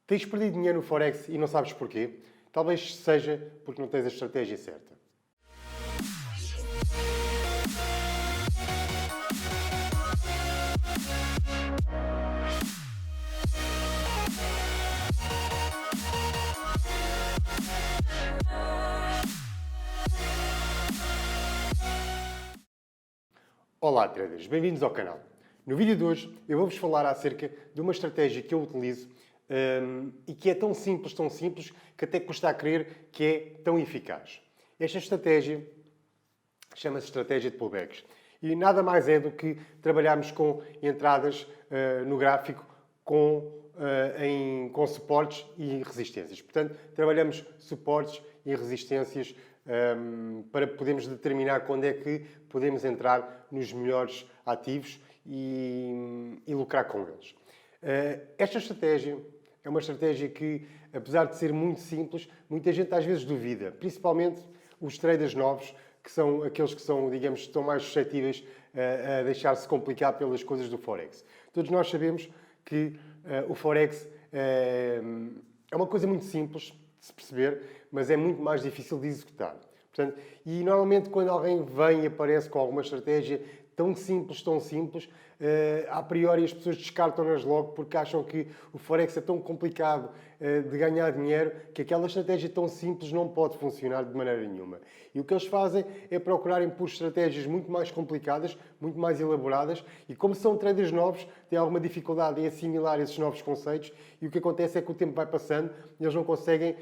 Tens perdido dinheiro no Forex e não sabes porquê? Talvez seja porque não tens a estratégia certa. Olá, traders, bem-vindos ao canal. No vídeo de hoje eu vou-vos falar acerca de uma estratégia que eu utilizo e que é tão simples, que até custa a crer que é tão eficaz. Esta estratégia chama-se estratégia de pullbacks e nada mais é do que trabalharmos com entradas no gráfico com suportes e resistências. Portanto, trabalhamos suportes e resistências para podermos determinar quando é que podemos entrar nos melhores ativos e lucrar com eles. Esta estratégia é uma estratégia que, apesar de ser muito simples, muita gente às vezes duvida, principalmente os traders novos, que são aqueles que são, digamos, estão mais suscetíveis a deixar-se complicar pelas coisas do Forex. Todos nós sabemos que o Forex é uma coisa muito simples de se perceber, mas é muito mais difícil de executar. Portanto, e normalmente quando alguém vem e aparece com alguma estratégia tão simples, a priori as pessoas descartam-nas logo porque acham que o Forex é tão complicado de ganhar dinheiro que aquela estratégia tão simples não pode funcionar de maneira nenhuma. E o que eles fazem é procurarem por estratégias muito mais complicadas, muito mais elaboradas e como são traders novos, têm alguma dificuldade em assimilar esses novos conceitos e o que acontece é que o tempo vai passando e eles não conseguem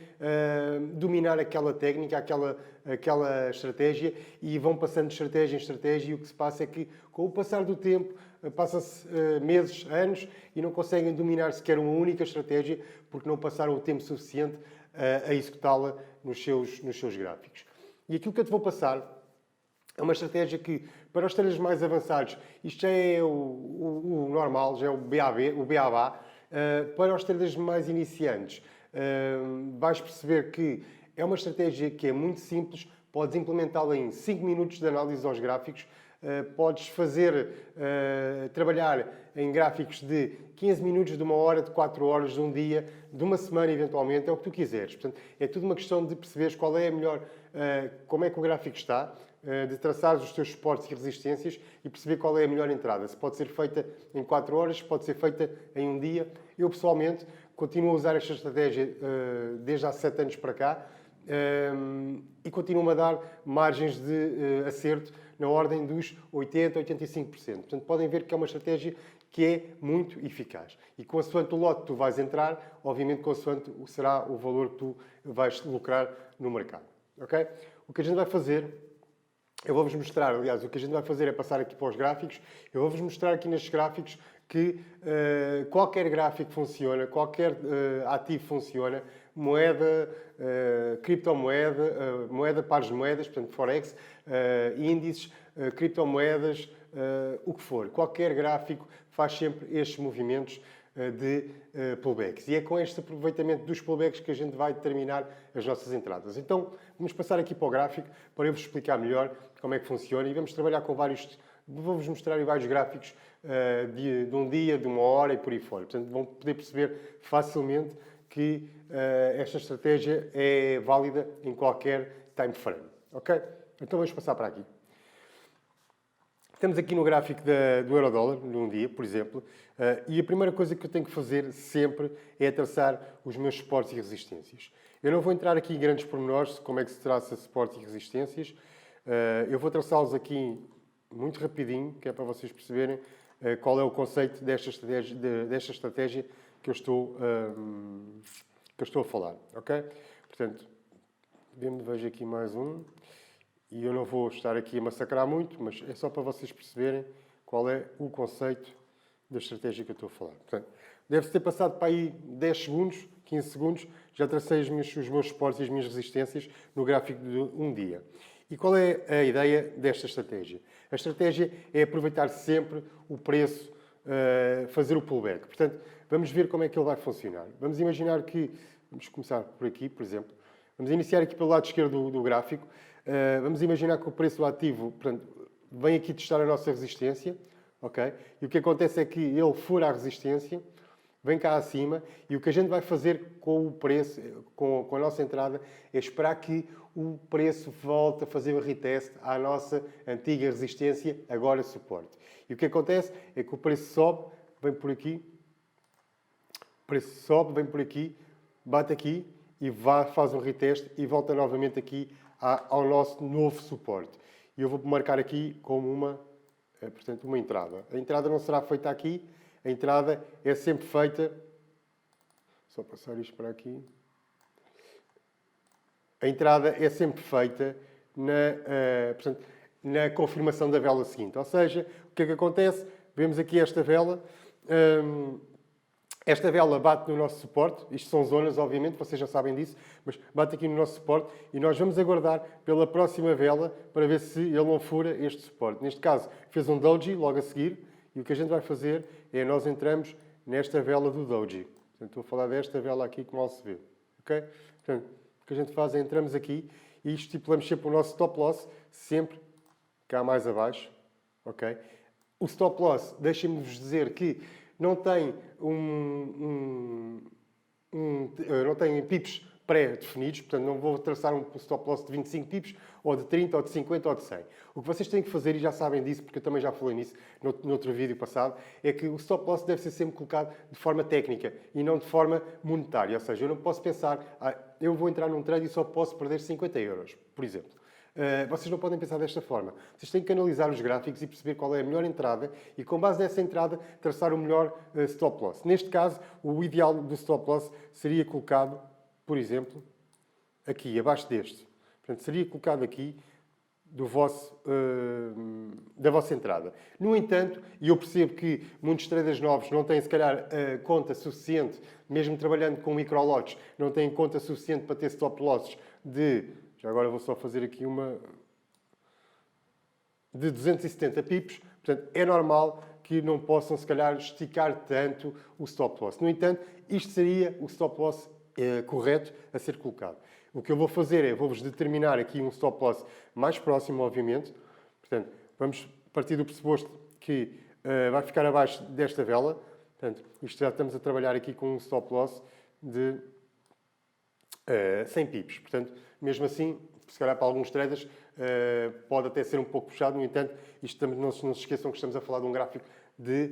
dominar aquela técnica, aquela estratégia e vão passando de estratégia em estratégia e o que se passa é que com o passar do tempo passa-se meses, anos e não conseguem dominar sequer uma única estratégia porque não passaram o tempo suficiente a executá-la nos seus gráficos. E aquilo que eu te vou passar é uma estratégia que, para os traders mais avançados, isto já é o normal, já é o BABA. Para os traders mais iniciantes, vais perceber que é uma estratégia que é muito simples, podes implementá-la em 5 minutos de análise aos gráficos, podes trabalhar em gráficos de 15 minutos, de 1 hora, de 4 horas, de um dia, de uma semana eventualmente, é o que tu quiseres. Portanto, é tudo uma questão de perceberes qual é a melhor, como é que o gráfico está, de traçar os teus suportes e resistências e perceber qual é a melhor entrada. Se pode ser feita em 4 horas, se pode ser feita em um dia. Eu, pessoalmente, continuo a usar esta estratégia desde há 7 anos para cá e continuo a dar margens de acerto na ordem dos 80% a 85%. Portanto, podem ver que é uma estratégia que é muito eficaz. E consoante o lote que tu vais entrar, obviamente consoante será o valor que tu vais lucrar no mercado. Okay? O que a gente vai fazer, eu vou-vos mostrar, aliás, o que a gente vai fazer é passar aqui para os gráficos, eu vou-vos mostrar aqui nestes gráficos que qualquer gráfico funciona, qualquer ativo funciona, moeda, criptomoeda, moeda, pares de moedas, portanto, Forex, índices, criptomoedas, o que for. Qualquer gráfico faz sempre estes movimentos de pullbacks. E é com este aproveitamento dos pullbacks que a gente vai determinar as nossas entradas. Então, vamos passar aqui para o gráfico para eu vos explicar melhor como é que funciona e vamos trabalhar com vários... Vou-vos mostrar vários gráficos de um dia, de 1 hora e por aí fora. Portanto, vão poder perceber facilmente que esta estratégia é válida em qualquer time frame. Ok? Então vamos passar para aqui. Estamos aqui no gráfico do euro-dólar, num dia, por exemplo, e a primeira coisa que eu tenho que fazer sempre é traçar os meus suportes e resistências. Eu não vou entrar aqui em grandes pormenores, como é que se traça suportes e resistências. Eu vou traçá-los aqui muito rapidinho, que é para vocês perceberem qual é o conceito desta estratégia que eu estou a falar. Ok? Portanto, vejo aqui mais um. E eu não vou estar aqui a massacrar muito, mas é só para vocês perceberem qual é o conceito da estratégia que eu estou a falar. Portanto, deve-se ter passado para aí 10 segundos, 15 segundos, já tracei os meus suportes e as minhas resistências no gráfico de um dia. E qual é a ideia desta estratégia? A estratégia é aproveitar sempre o preço, fazer o pullback. Portanto, vamos ver como é que ele vai funcionar. Vamos imaginar que, vamos começar por aqui, por exemplo, vamos iniciar aqui pelo lado esquerdo do gráfico. Vamos imaginar que o preço do ativo, portanto, vem aqui testar a nossa resistência, ok? E o que acontece é que ele fura a resistência vem cá acima e o que a gente vai fazer com o preço, com a nossa entrada, é esperar que o preço volte a fazer o retest à nossa antiga resistência, agora suporte. E o que acontece é que o preço sobe, vem por aqui, o preço sobe, vem por aqui, bate aqui e faz um retest e volta novamente aqui ao nosso novo suporte. E eu vou marcar aqui como portanto, uma entrada. A entrada não será feita aqui, a entrada é sempre feita... Só passar isto para aqui. A entrada é sempre feita portanto, na confirmação da vela seguinte. Ou seja, o que é que acontece? Vemos aqui esta vela. Esta vela bate no nosso suporte. Isto são zonas, obviamente, vocês já sabem disso, mas bate aqui no nosso suporte e nós vamos aguardar pela próxima vela para ver se ele não fura este suporte. Neste caso, fez um doji logo a seguir e o que a gente vai fazer é nós entramos nesta vela do doji. Portanto, estou a falar desta vela aqui que mal se vê. Okay? Portanto, o que a gente faz é entramos aqui e estipulamos sempre o nosso stop loss, sempre cá mais abaixo. Okay? O stop loss, deixem-me-vos dizer que não tem não tem pips pré-definidos, portanto não vou traçar um stop loss de 25 pips, ou de 30, ou de 50, ou de 100. O que vocês têm que fazer, e já sabem disso, porque eu também já falei nisso no outro vídeo passado, é que o stop loss deve ser sempre colocado de forma técnica e não de forma monetária. Ou seja, eu não posso pensar, eu vou entrar num trade e só posso perder 50 euros, por exemplo. Vocês não podem pensar desta forma. Vocês têm que analisar os gráficos e perceber qual é a melhor entrada e, com base nessa entrada, traçar o melhor stop loss. Neste caso, o ideal do stop loss seria colocado, por exemplo, aqui, abaixo deste. Portanto, seria colocado aqui da vossa entrada. No entanto, e eu percebo que muitos traders novos não têm, se calhar, conta suficiente, mesmo trabalhando com microlotes, não têm conta suficiente para ter stop losses já agora vou só fazer aqui de 270 pips. Portanto, é normal que não possam, se calhar, esticar tanto o stop loss. No entanto, isto seria o stop loss correto a ser colocado. O que eu vou fazer é, vou-vos determinar aqui um stop loss mais próximo, obviamente. Portanto, vamos partir do pressuposto que vai ficar abaixo desta vela. Portanto, isto já estamos a trabalhar aqui com um stop loss de 100 pips. Portanto, mesmo assim, se calhar para alguns traders pode até ser um pouco puxado. No entanto, isto não se esqueçam que estamos a falar de um gráfico de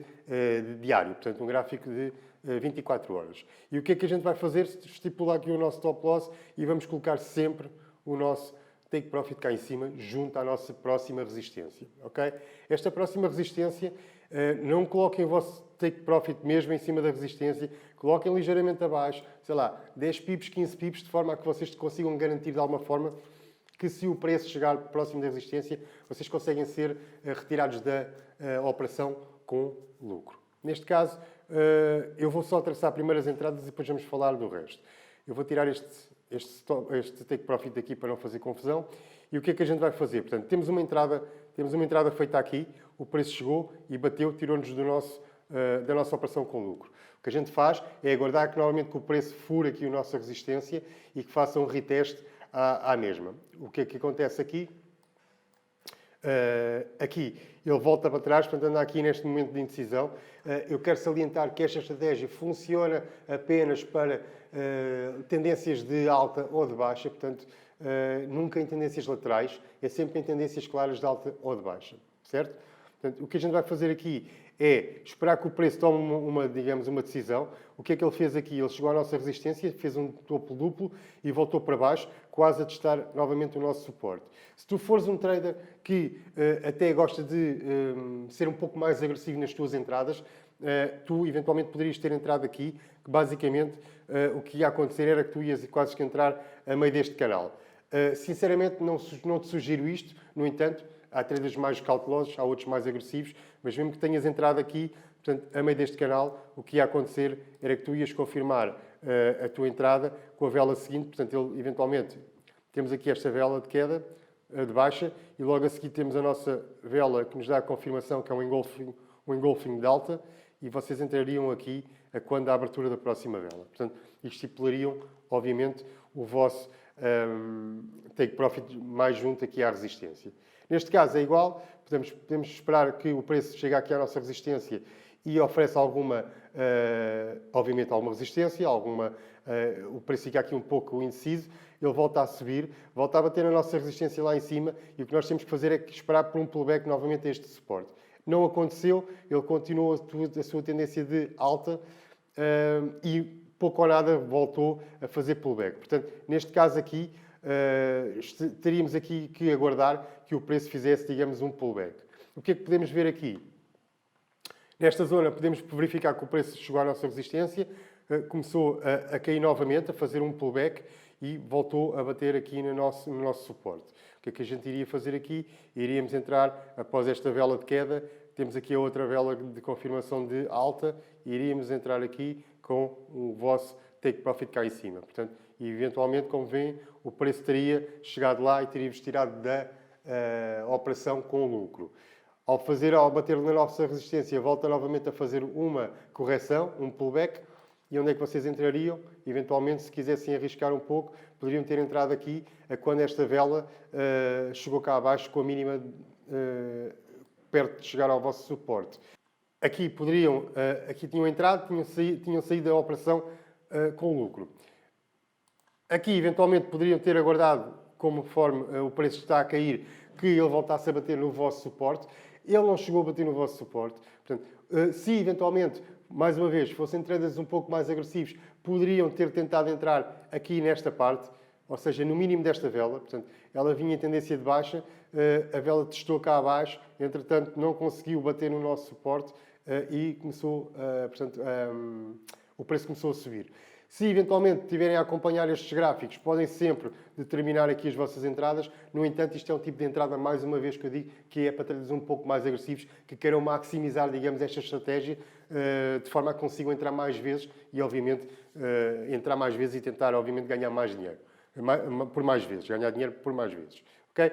diário. Portanto, um gráfico de 24 horas. E o que é que a gente vai fazer? Estipular aqui o nosso stop loss e vamos colocar sempre o nosso take profit cá em cima, junto à nossa próxima resistência. Okay? Esta próxima resistência, não coloquem o vosso take profit mesmo em cima da resistência, coloquem ligeiramente abaixo, sei lá, 10 pips, 15 pips, de forma a que vocês consigam garantir de alguma forma que, se o preço chegar próximo da resistência, vocês conseguem ser retirados da operação com lucro. Neste caso, eu vou só traçar primeiras entradas e depois vamos falar do resto. Eu vou tirar este take profit daqui para não fazer confusão. E o que é que a gente vai fazer? Portanto, temos uma entrada feita aqui, o preço chegou e bateu, tirou-nos da nossa operação com lucro. O que a gente faz é aguardar que, novamente, que o preço fure aqui a nossa resistência e que faça um retest à mesma. O que é que acontece aqui? Aqui ele volta para trás, portanto anda aqui neste momento de indecisão. Eu quero salientar que esta estratégia funciona apenas para tendências de alta ou de baixa, portanto nunca em tendências laterais, é sempre em tendências claras de alta ou de baixa, certo? Portanto, o que a gente vai fazer aqui é esperar que o preço tome uma decisão. O que é que ele fez aqui? Ele chegou à nossa resistência, fez um topo duplo e voltou para baixo, quase a testar novamente o nosso suporte. Se tu fores um trader que até gosta de ser um pouco mais agressivo nas tuas entradas, tu eventualmente poderias ter entrado aqui, que basicamente o que ia acontecer era que tu ias quase que entrar a meio deste canal. Sinceramente, não te sugiro isto, no entanto, há traders mais cautelosos, há outros mais agressivos, mas mesmo que tenhas entrado aqui, portanto, a meio deste canal, o que ia acontecer era que tu ias confirmar a tua entrada com a vela seguinte. Portanto, ele, eventualmente, temos aqui esta vela de queda, de baixa, e logo a seguir temos a nossa vela que nos dá a confirmação que é um engolfing de alta, e vocês entrariam aqui quando a abertura da próxima vela. Portanto, estipulariam, obviamente, o vosso take profit mais junto aqui à resistência. Neste caso é igual, podemos esperar que o preço chegue aqui à nossa resistência e ofereça alguma obviamente, alguma resistência, o preço fica aqui um pouco indeciso, ele volta a subir, volta a bater na nossa resistência lá em cima e o que nós temos que fazer é esperar por um pullback novamente a este suporte. Não aconteceu, ele continuou a sua tendência de alta e pouco ou nada voltou a fazer pullback. Portanto, neste caso aqui, teríamos aqui que aguardar que o preço fizesse, digamos, um pullback. O que é que podemos ver aqui? Nesta zona podemos verificar que o preço chegou à nossa resistência, começou a cair novamente, a fazer um pullback e voltou a bater aqui no nosso suporte. O que é que a gente iria fazer aqui? Iríamos entrar, após esta vela de queda, temos aqui a outra vela de confirmação de alta, e iríamos entrar aqui com o vosso take profit cá em cima. Portanto, e eventualmente, como veem, o preço teria chegado lá e teríamos tirado da operação com lucro. Ao bater na nossa resistência, volta novamente a fazer uma correção, um pullback. E onde é que vocês entrariam? Eventualmente, se quisessem arriscar um pouco, poderiam ter entrado aqui quando esta vela chegou cá abaixo com a mínima perto de chegar ao vosso suporte. Aqui tinham entrado, tinham saído da operação com lucro. Aqui, eventualmente, poderiam ter aguardado, conforme o preço está a cair, que ele voltasse a bater no vosso suporte. Ele não chegou a bater no vosso suporte. Portanto, se eventualmente, mais uma vez, fossem traders um pouco mais agressivos, poderiam ter tentado entrar aqui nesta parte, ou seja, no mínimo desta vela. Portanto, ela vinha em tendência de baixa, a vela testou cá abaixo, entretanto não conseguiu bater no nosso suporte e o preço começou a subir. Se eventualmente estiverem a acompanhar estes gráficos, podem sempre determinar aqui as vossas entradas. No entanto, isto é um tipo de entrada, mais uma vez que eu digo, que é para traders um pouco mais agressivos, que queiram maximizar, digamos, esta estratégia, de forma a que consigam entrar mais vezes e, obviamente, entrar mais vezes e tentar, obviamente, ganhar mais dinheiro. Por mais vezes, ganhar dinheiro por mais vezes. Ok?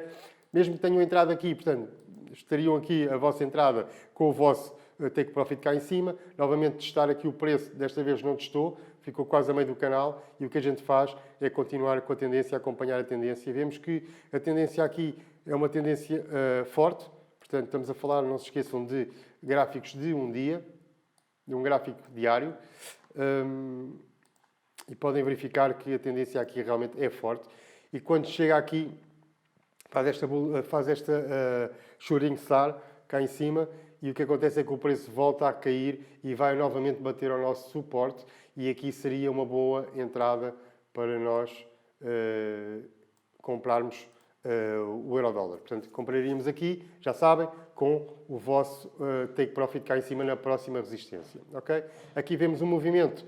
Mesmo que tenham entrado aqui, portanto, estariam aqui a vossa entrada com o vosso take profit cá em cima. Novamente, testar aqui o preço, desta vez não testou, ficou quase a meio do canal e o que a gente faz é continuar com a tendência, acompanhar a tendência. Vemos que a tendência aqui é uma tendência forte, portanto, estamos a falar, não se esqueçam, de gráficos de um dia, de um gráfico diário, e podem verificar que a tendência aqui realmente é forte. E quando chega aqui, faz esta shooting star cá em cima, e o que acontece é que o preço volta a cair e vai novamente bater ao nosso suporte, e aqui seria uma boa entrada para nós comprarmos o euro-dólar. Portanto, compraríamos aqui, já sabem, com o vosso take profit cá em cima na próxima resistência. Okay? Aqui vemos um movimento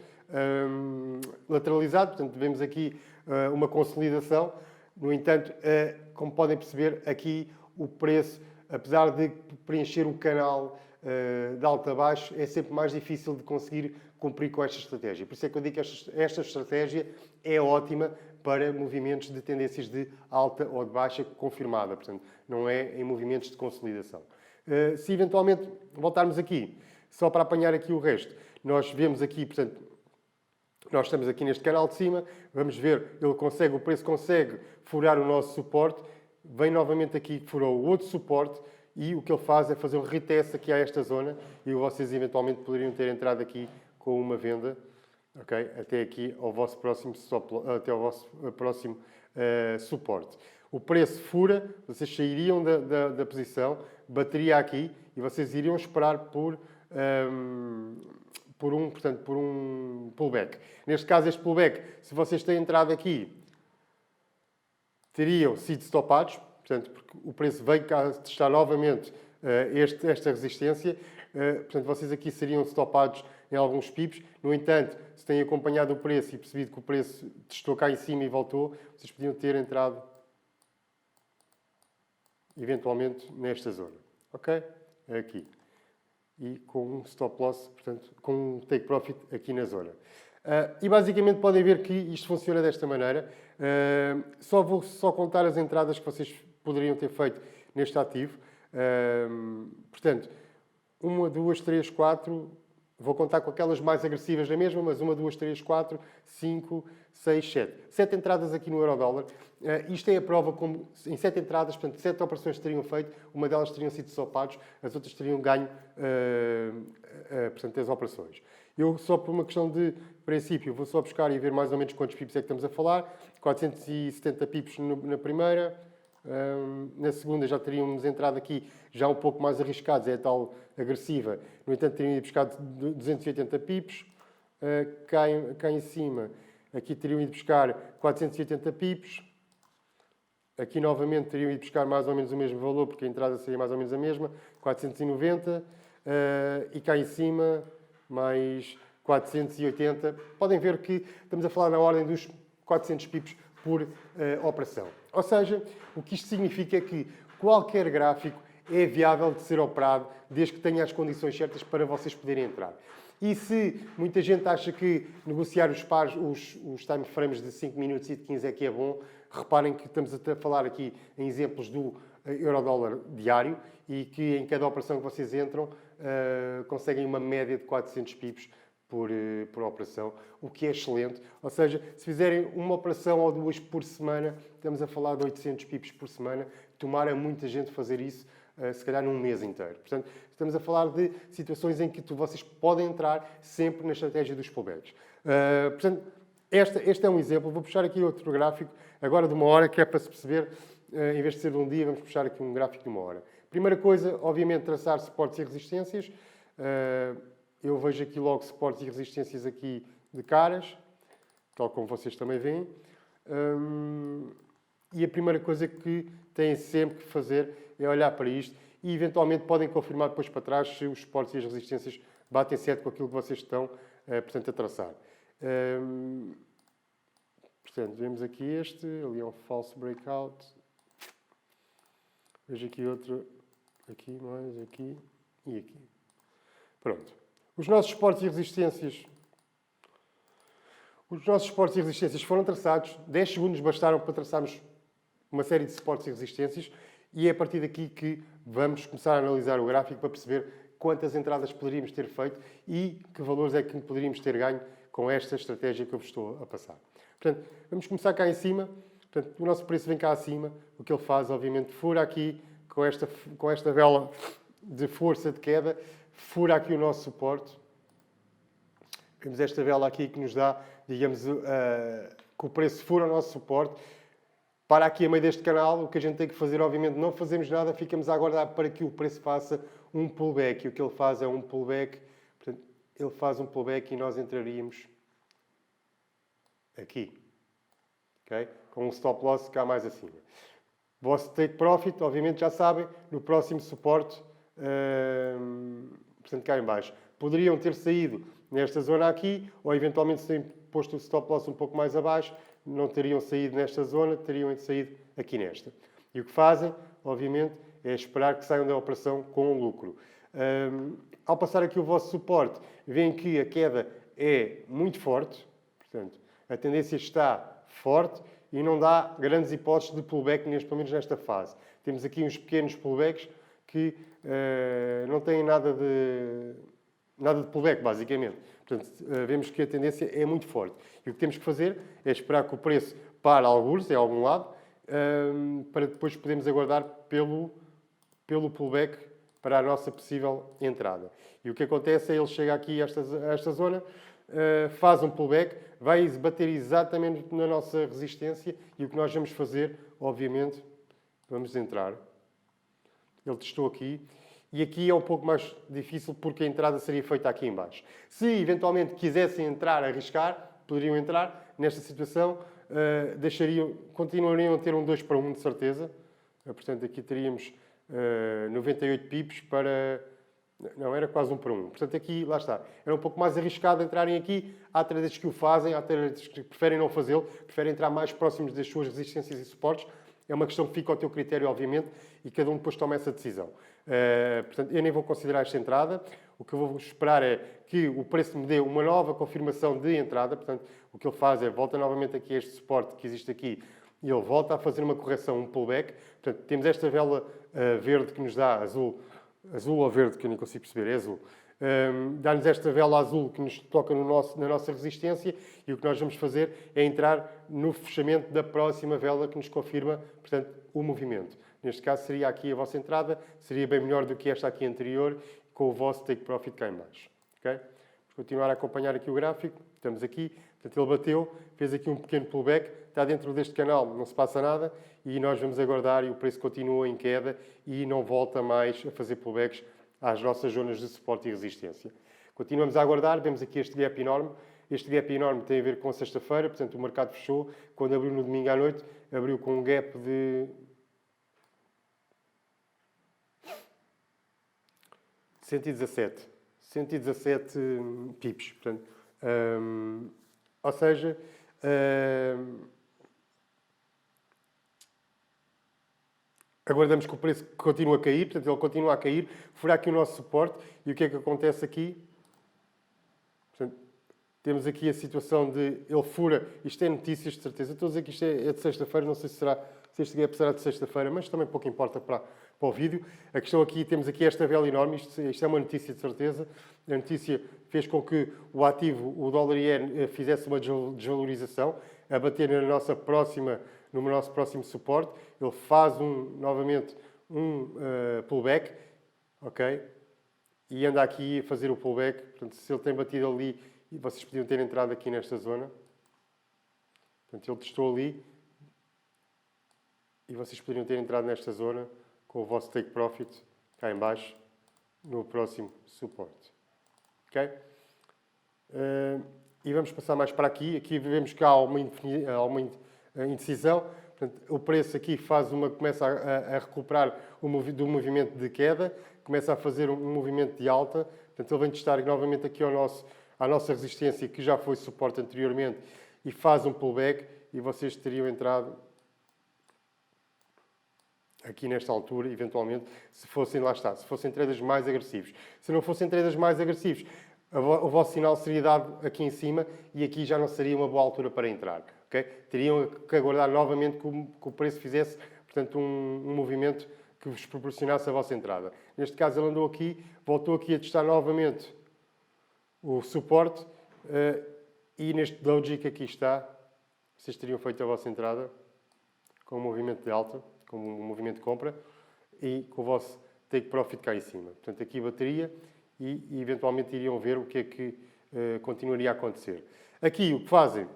lateralizado, portanto, vemos aqui uma consolidação. No entanto, como podem perceber, aqui o preço, apesar de preencher o canal de alto a baixo, é sempre mais difícil de conseguir cumprir com esta estratégia. Por isso é que eu digo que esta estratégia é ótima para movimentos de tendências de alta ou de baixa confirmada. Portanto, não é em movimentos de consolidação. Se eventualmente voltarmos aqui, só para apanhar aqui o resto, nós vemos aqui, portanto, nós estamos aqui neste canal de cima, vamos ver, o preço consegue furar o nosso suporte, vem novamente aqui, furou o outro suporte, e o que ele faz é fazer um retest aqui a esta zona, e vocês eventualmente poderiam ter entrado aqui com uma venda, okay, até aqui ao vosso próximo suporte. O preço fura, vocês sairiam da posição, bateria aqui, e vocês iriam esperar por um pullback. Neste caso, este pullback, se vocês têm entrado aqui, teriam sido stopados, portanto, porque o preço veio cá testar novamente esta resistência, portanto, vocês aqui seriam stopados em alguns pips. No entanto, se têm acompanhado o preço e percebido que o preço testou cá em cima e voltou, vocês podiam ter entrado eventualmente nesta zona. Ok? Aqui. E com um stop loss, portanto, com um take profit aqui na zona. E basicamente podem ver que isto funciona desta maneira. Vou contar as entradas que vocês poderiam ter feito neste ativo. Portanto, 1, 2, 3, 4. Vou contar com aquelas mais agressivas na mesma, mas 1, 2, 3, 4, 5, 6, 7. 7 entradas aqui no euro-dólar. Isto é a prova como em 7 entradas, portanto, 7 operações teriam feito, uma delas teriam sido sopados, as outras teriam ganho, portanto, as operações. Eu, só por uma questão de princípio, vou só buscar e ver mais ou menos quantos pips é que estamos a falar. 470 pips na primeira. Na segunda já teríamos entrado aqui já um pouco mais arriscados, é a tal agressiva. No entanto, teríamos ido buscar 280 pips. Cá em cima, aqui teriam ido buscar 480 pips. Aqui novamente teriam ido buscar mais ou menos o mesmo valor, porque a entrada seria mais ou menos a mesma, 490. E cá em cima, mais 480. Podem ver que estamos a falar na ordem dos 400 pips por operação. Ou seja, o que isto significa é que qualquer gráfico é viável de ser operado desde que tenha as condições certas para vocês poderem entrar. E se muita gente acha que negociar os pares, os time frames de 5 minutos e de 15 é que é bom, reparem que estamos a falar aqui em exemplos do euro-dólar diário e que em cada operação que vocês entram conseguem uma média de 400 pips por operação, o que é excelente. Ou seja, se fizerem uma operação ou duas por semana, estamos a falar de 800 pips por semana. Tomara muita gente fazer isso, se calhar num mês inteiro. Portanto, estamos a falar de situações em que vocês podem entrar sempre na estratégia dos pullbacks. Portanto, este é um exemplo. Vou puxar aqui outro gráfico, agora de uma hora, que é para se perceber, em vez de ser de um dia, vamos puxar aqui um gráfico de uma hora. Primeira coisa, obviamente, traçar suportes e resistências. Eu vejo aqui logo suportes e resistências aqui de caras, tal como vocês também veem. E a primeira coisa que têm sempre que fazer é olhar para isto e, eventualmente, podem confirmar depois para trás se os suportes e as resistências batem certo com aquilo que vocês estão, portanto, a traçar. Portanto, vemos aqui este, ali é um false breakout. Vejo aqui outro, aqui mais, aqui e aqui. Pronto. Os nossos suportes e resistências foram traçados. 10 segundos bastaram para traçarmos uma série de suportes e resistências e é a partir daqui que vamos começar a analisar o gráfico para perceber quantas entradas poderíamos ter feito e que valores é que poderíamos ter ganho com esta estratégia que eu vos estou a passar. Portanto, vamos começar cá em cima. Portanto, o nosso preço vem cá acima. O que ele faz, obviamente, fura aqui com esta vela de força de queda, fura aqui o nosso suporte. Temos esta vela aqui que nos dá, digamos, que o preço fura o nosso suporte. Para aqui a meio deste canal, o que a gente tem que fazer, obviamente, não fazemos nada, ficamos a aguardar para que o preço faça um pullback. E o que ele faz é um pullback. Portanto, ele faz um pullback e nós entraríamos aqui. Okay? Com um stop loss cá mais acima. Vosso take profit, obviamente, já sabem, no próximo suporte, portanto, cá em baixo. Poderiam ter saído nesta zona aqui, ou eventualmente se têm posto o stop loss um pouco mais abaixo, não teriam saído nesta zona, teriam saído aqui nesta. E o que fazem, obviamente, é esperar que saiam da operação com um lucro. Ao passar aqui o vosso suporte, veem que a queda é muito forte, portanto, a tendência está forte e não dá grandes hipóteses de pullback, pelo menos nesta fase. Temos aqui uns pequenos pullbacks que não têm nada de pullback, basicamente. Portanto, vemos que a tendência é muito forte. E o que temos que fazer é esperar que o preço pare algures, em algum lado, para depois podermos aguardar pelo pullback para a nossa possível entrada. E o que acontece é ele chega aqui a esta zona, faz um pullback, vai bater exatamente na nossa resistência e o que nós vamos fazer, obviamente, vamos entrar. Ele testou aqui. E aqui é um pouco mais difícil porque a entrada seria feita aqui em baixo. Se eventualmente quisessem entrar, arriscar, poderiam entrar. Nesta situação, continuariam a ter um 2 para 1 de certeza. Portanto, aqui teríamos 98 pips para... Não, era quase 1 para 1. Portanto, aqui, lá está. Era um pouco mais arriscado entrarem aqui. Há traders que o fazem, há traders que preferem não fazê-lo, preferem entrar mais próximos das suas resistências e suportes. É uma questão que fica ao teu critério, obviamente, e cada um depois toma essa decisão. Portanto, eu nem vou considerar esta entrada. O que eu vou esperar é que o preço me dê uma nova confirmação de entrada. Portanto, o que ele faz é, volta novamente aqui a este suporte que existe aqui e ele volta a fazer uma correção, um pullback. Portanto, temos esta vela verde que nos dá azul ou verde, que eu nem consigo perceber, é azul. Dá-nos esta vela azul que nos toca na nossa resistência e o que nós vamos fazer é entrar no fechamento da próxima vela que nos confirma, portanto, o movimento. Neste caso seria aqui a vossa entrada, seria bem melhor do que esta aqui anterior, com o vosso take profit cá em baixo. Okay? continuar a acompanhar aqui o gráfico, estamos aqui, portanto ele bateu, fez aqui um pequeno pullback, está dentro deste canal, não se passa nada, e nós vamos aguardar e o preço continua em queda e não volta mais a fazer pullbacks às nossas zonas de suporte e resistência. Continuamos a aguardar, vemos aqui este gap enorme. Este gap enorme tem a ver com sexta-feira, portanto o mercado fechou, quando abriu no domingo à noite, abriu com um gap de 117 pips. Portanto, ou seja, aguardamos que o preço continue a cair, portanto ele continua a cair, furar aqui o nosso suporte, e o que é que acontece aqui? Portanto, temos aqui a situação de ele fura, isto é notícias de certeza, estou a dizer que isto é de sexta-feira, não sei se este gap será de sexta-feira, mas também pouco importa para o vídeo. A questão aqui, temos aqui esta vela enorme, isto é uma notícia de certeza. A notícia fez com que o ativo, o dólar iene, fizesse uma desvalorização, a bater no nosso próximo suporte. Ele faz novamente um pullback, ok? E anda aqui a fazer o pullback. Portanto, se ele tem batido ali, vocês podiam ter entrado aqui nesta zona. Portanto, ele testou ali. E vocês poderiam ter entrado nesta zona com o vosso take profit cá em baixo, no próximo suporte. Ok? E vamos passar mais para aqui. Aqui vemos que há uma indecisão. Portanto, o preço aqui começa a recuperar do movimento de queda, começa a fazer um movimento de alta. Portanto, ele vem testar novamente aqui à nossa resistência, que já foi suporte anteriormente, e faz um pullback, e vocês teriam entrado aqui nesta altura, eventualmente, se fossem traders mais agressivos. Se não fossem traders mais agressivos, o vosso sinal seria dado aqui em cima e aqui já não seria uma boa altura para entrar. Okay? Teriam que aguardar novamente que o preço fizesse, portanto, um movimento que vos proporcionasse a vossa entrada. Neste caso, ele andou aqui, voltou aqui a testar novamente o suporte e neste doji que aqui está, vocês teriam feito a vossa entrada com um movimento de alta, com um movimento de compra e com o vosso take profit cá em cima. Portanto, aqui bateria e eventualmente iriam ver o que é que continuaria a acontecer. Aqui o que fazem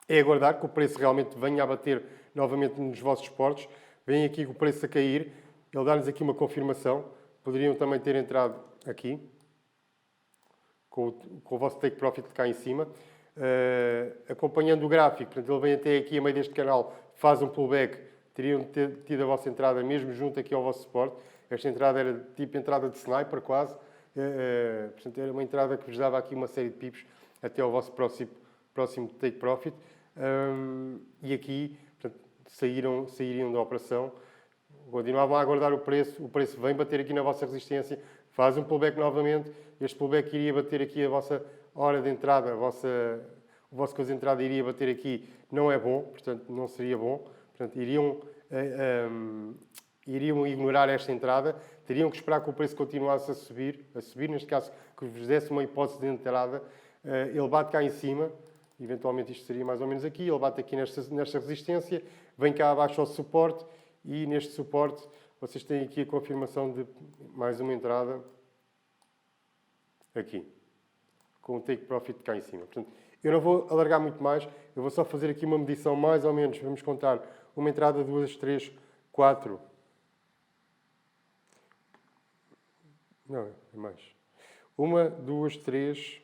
é aguardar que o preço realmente venha a bater novamente nos vossos suportes. Vem aqui o preço a cair, ele dá-nos aqui uma confirmação. Poderiam também ter entrado aqui com o vosso take profit cá em cima. Acompanhando o gráfico, portanto, ele vem até aqui a meio deste canal, faz um pullback, teriam tido a vossa entrada mesmo junto aqui ao vosso suporte. Esta entrada era tipo entrada de sniper quase, portanto, era uma entrada que vos dava aqui uma série de pips até ao vosso próximo take profit. E aqui, portanto, sairiam da operação, continuavam a aguardar o preço vem bater aqui na vossa resistência, faz um pullback novamente, este pullback iria bater aqui a vossa hora de entrada, o vosso coisa de entrada iria bater aqui, não é bom, portanto não seria bom, portanto iriam ignorar esta entrada, teriam que esperar que o preço continuasse a subir, neste caso que vos desse uma hipótese de entrada, ele bate cá em cima, eventualmente isto seria mais ou menos aqui, ele bate aqui nesta resistência, vem cá abaixo ao suporte e neste suporte vocês têm aqui a confirmação de mais uma entrada aqui, com o take profit cá em cima. Portanto, eu não vou alargar muito mais, eu vou só fazer aqui uma medição mais ou menos, vamos contar uma entrada, 2, 3, 4, não, é mais, 1, 2, 3,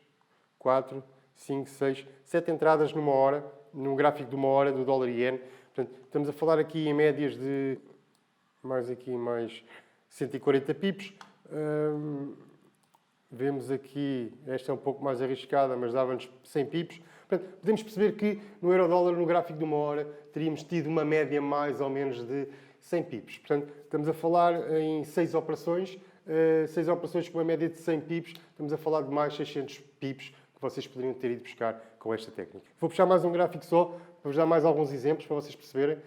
4, 5, 6, 7 entradas numa hora, num gráfico de uma hora do dólar iene. Portanto, estamos a falar aqui em médias de mais 140 pips. Vemos aqui, esta é um pouco mais arriscada, mas dava-nos 100 pips. Portanto, podemos perceber que no euro-dólar, no gráfico de uma hora, teríamos tido uma média mais ou menos de 100 pips. Portanto, estamos a falar em 6 operações com uma média de 100 pips. Estamos a falar de mais 600 pips que vocês poderiam ter ido buscar com esta técnica. Vou puxar mais um gráfico só, para vos dar mais alguns exemplos para vocês perceberem.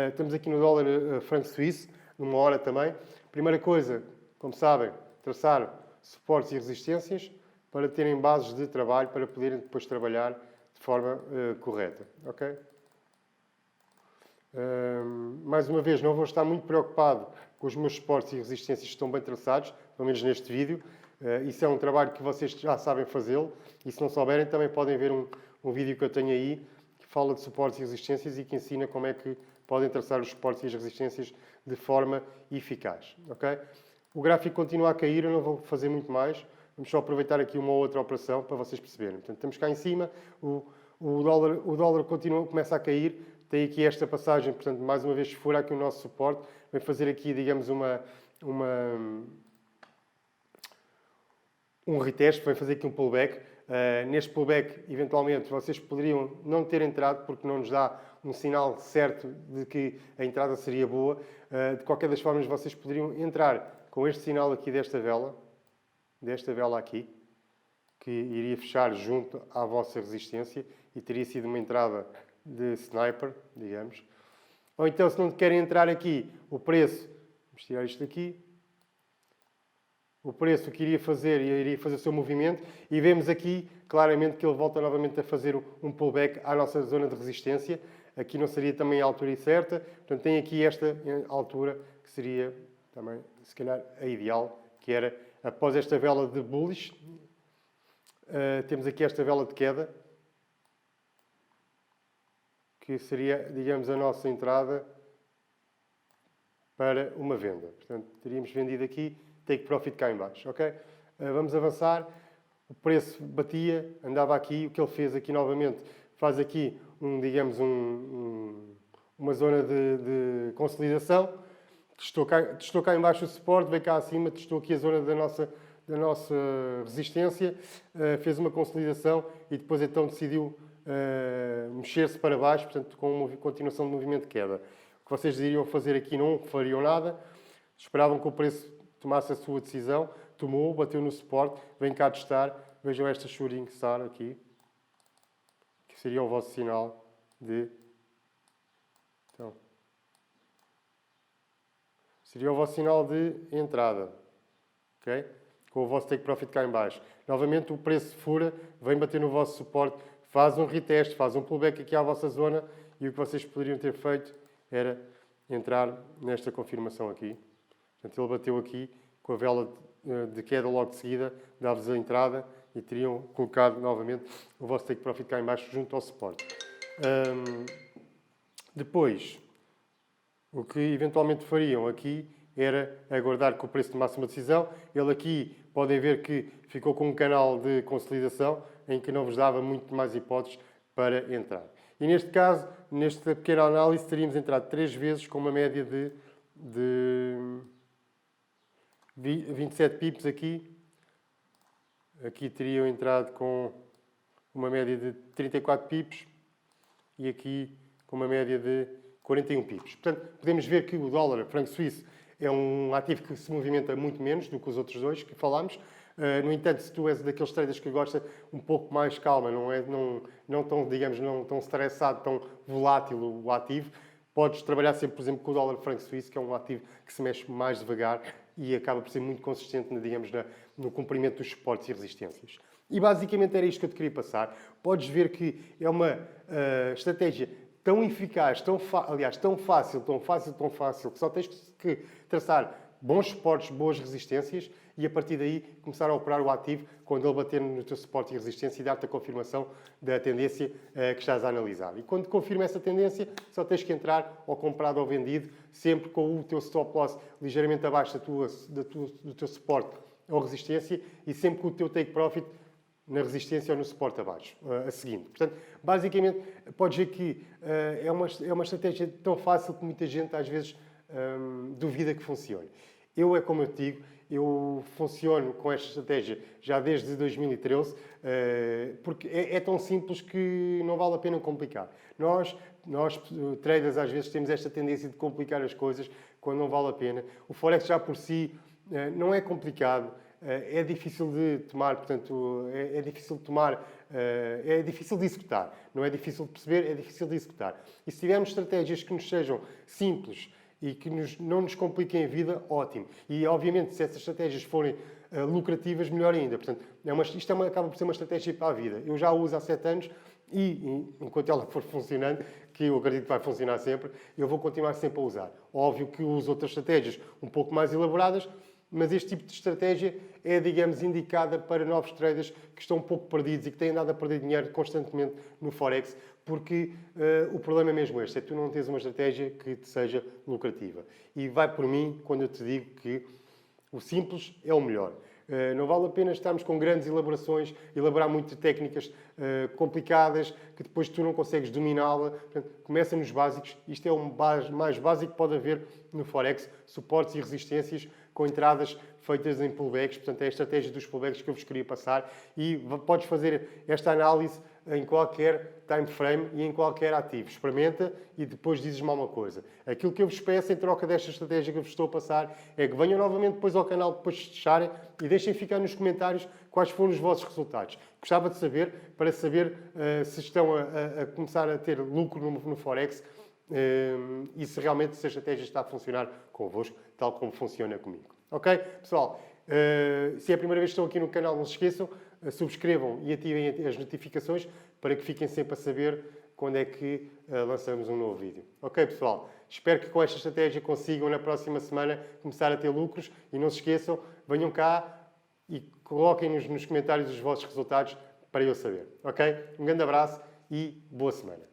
Estamos aqui no dólar franco suíço, numa hora também. Primeira coisa, como sabem, traçar suportes e resistências para terem bases de trabalho, para poderem depois trabalhar de forma correta. Ok? Mais uma vez, não vou estar muito preocupado com os meus suportes e resistências que estão bem traçados, pelo menos neste vídeo. Isso é um trabalho que vocês já sabem fazê-lo, e se não souberem também podem ver um vídeo que eu tenho aí que fala de suportes e resistências e que ensina como é que podem traçar os suportes e as resistências de forma eficaz. Okay? O gráfico continua a cair, eu não vou fazer muito mais. Vamos só aproveitar aqui uma outra operação para vocês perceberem. Portanto, estamos cá em cima, o dólar continua, começa a cair, tem aqui esta passagem, portanto, mais uma vez fura aqui o nosso suporte, vem fazer aqui, digamos, um retest, vem fazer aqui um pullback. Neste pullback, eventualmente, vocês poderiam não ter entrado porque não nos dá um sinal certo de que a entrada seria boa. De qualquer das formas, vocês poderiam entrar com este sinal aqui desta vela aqui, que iria fechar junto à vossa resistência e teria sido uma entrada de sniper, digamos. Ou então, se não querem entrar aqui, o preço, vamos tirar isto daqui, o preço que iria fazer o seu movimento e vemos aqui claramente que ele volta novamente a fazer um pullback à nossa zona de resistência. Aqui não seria também a altura certa, portanto tem aqui esta altura que seria também, se calhar, a ideal, que era após esta vela de bullish, temos aqui esta vela de queda, que seria, digamos, a nossa entrada para uma venda. Portanto, teríamos vendido aqui, take profit cá em baixo, ok? Vamos avançar. O preço batia, andava aqui. O que ele fez aqui novamente, faz aqui, uma zona de consolidação. Testou cá em baixo o suporte, veio cá acima, testou aqui a zona da nossa resistência, fez uma consolidação e depois então decidiu mexer-se para baixo, portanto, com uma continuação de movimento de queda. O que vocês iriam fazer aqui não fariam nada, esperavam que o preço tomasse a sua decisão, tomou, bateu no suporte, vem cá testar, vejam esta shooting star aqui, que seria o vosso sinal de... Então, seria o vosso sinal de entrada, ok? Com o vosso take profit cá em baixo. Novamente o preço fura, vem bater no vosso suporte, faz um retest, faz um pullback aqui à vossa zona e o que vocês poderiam ter feito era entrar nesta confirmação aqui. Portanto, ele bateu aqui com a vela de queda logo de seguida, dá-vos a entrada e teriam colocado novamente o vosso take profit cá em baixo junto ao suporte. Depois, o que eventualmente fariam aqui era aguardar que o preço tomasse uma decisão. Ele aqui, podem ver que ficou com um canal de consolidação em que não vos dava muito mais hipóteses para entrar. E neste caso, nesta pequena análise, teríamos entrado 3 vezes com uma média de 27 pips aqui. Aqui teriam entrado com uma média de 34 pips e aqui com uma média de 41 pips. Portanto, podemos ver que o dólar franco suíço é um ativo que se movimenta muito menos do que os outros dois que falámos. No entanto, se tu és daqueles traders que gosta um pouco mais calma, não tão, digamos, não tão estressado, tão volátil o ativo, podes trabalhar sempre, por exemplo, com o dólar franco suíço, que é um ativo que se mexe mais devagar e acaba por ser muito consistente, digamos, no cumprimento dos suportes e resistências. E basicamente era isto que eu te queria passar. Podes ver que é uma estratégia tão eficaz, tão fácil, que só tens que traçar bons suportes, boas resistências e a partir daí começar a operar o ativo quando ele bater no teu suporte e resistência e dar-te a confirmação da tendência que estás a analisar. E quando confirma essa tendência, só tens que entrar ou comprado ou vendido, sempre com o teu stop loss ligeiramente abaixo do teu suporte ou resistência e sempre com o teu take profit na resistência ou no suporte abaixo, a seguinte. Portanto, basicamente, podes ver que é uma estratégia tão fácil que muita gente às vezes duvida que funcione. É como eu te digo, eu funciono com esta estratégia já desde 2013, porque é tão simples que não vale a pena complicar. Nós, traders, às vezes temos esta tendência de complicar as coisas quando não vale a pena. O Forex já por si não é complicado, é difícil de tomar, portanto, é difícil de executar. Não é difícil de perceber, é difícil de executar. E se tivermos estratégias que nos sejam simples e que não nos compliquem a vida, ótimo. E, obviamente, se essas estratégias forem lucrativas, melhor ainda. Portanto, isto acaba por ser uma estratégia para a vida. Eu já a uso há 7 anos e, enquanto ela for funcionando, que eu acredito que vai funcionar sempre, eu vou continuar sempre a usar. Óbvio que uso outras estratégias um pouco mais elaboradas, mas este tipo de estratégia é, digamos, indicada para novos traders que estão um pouco perdidos e que têm andado a perder dinheiro constantemente no Forex, porque o problema é mesmo este, é que tu não tens uma estratégia que te seja lucrativa. E vai por mim quando eu te digo que o simples é o melhor. Não vale a pena estarmos com grandes elaborações, elaborar muito técnicas complicadas que depois tu não consegues dominá-la. Começa nos básicos. Isto é o mais básico que pode haver no Forex. Suportes e resistências com entradas feitas em pullbacks. Portanto, é a estratégia dos pullbacks que eu vos queria passar. E podes fazer esta análise em qualquer time frame e em qualquer ativo. Experimenta e depois dizes-me alguma coisa. Aquilo que eu vos peço em troca desta estratégia que eu vos estou a passar é que venham novamente depois ao canal depois de fecharem e deixem ficar nos comentários quais foram os vossos resultados. Gostava de saber, para saber se estão a começar a ter lucro no Forex e se realmente a estratégia está a funcionar convosco, tal como funciona comigo. Ok? Pessoal, se é a primeira vez que estão aqui no canal, não se esqueçam, subscrevam e ativem as notificações para que fiquem sempre a saber quando é que lançamos um novo vídeo. Ok, pessoal? Espero que com esta estratégia consigam na próxima semana começar a ter lucros e não se esqueçam, venham cá e coloquem nos comentários os vossos resultados para eu saber. Ok? Um grande abraço e boa semana.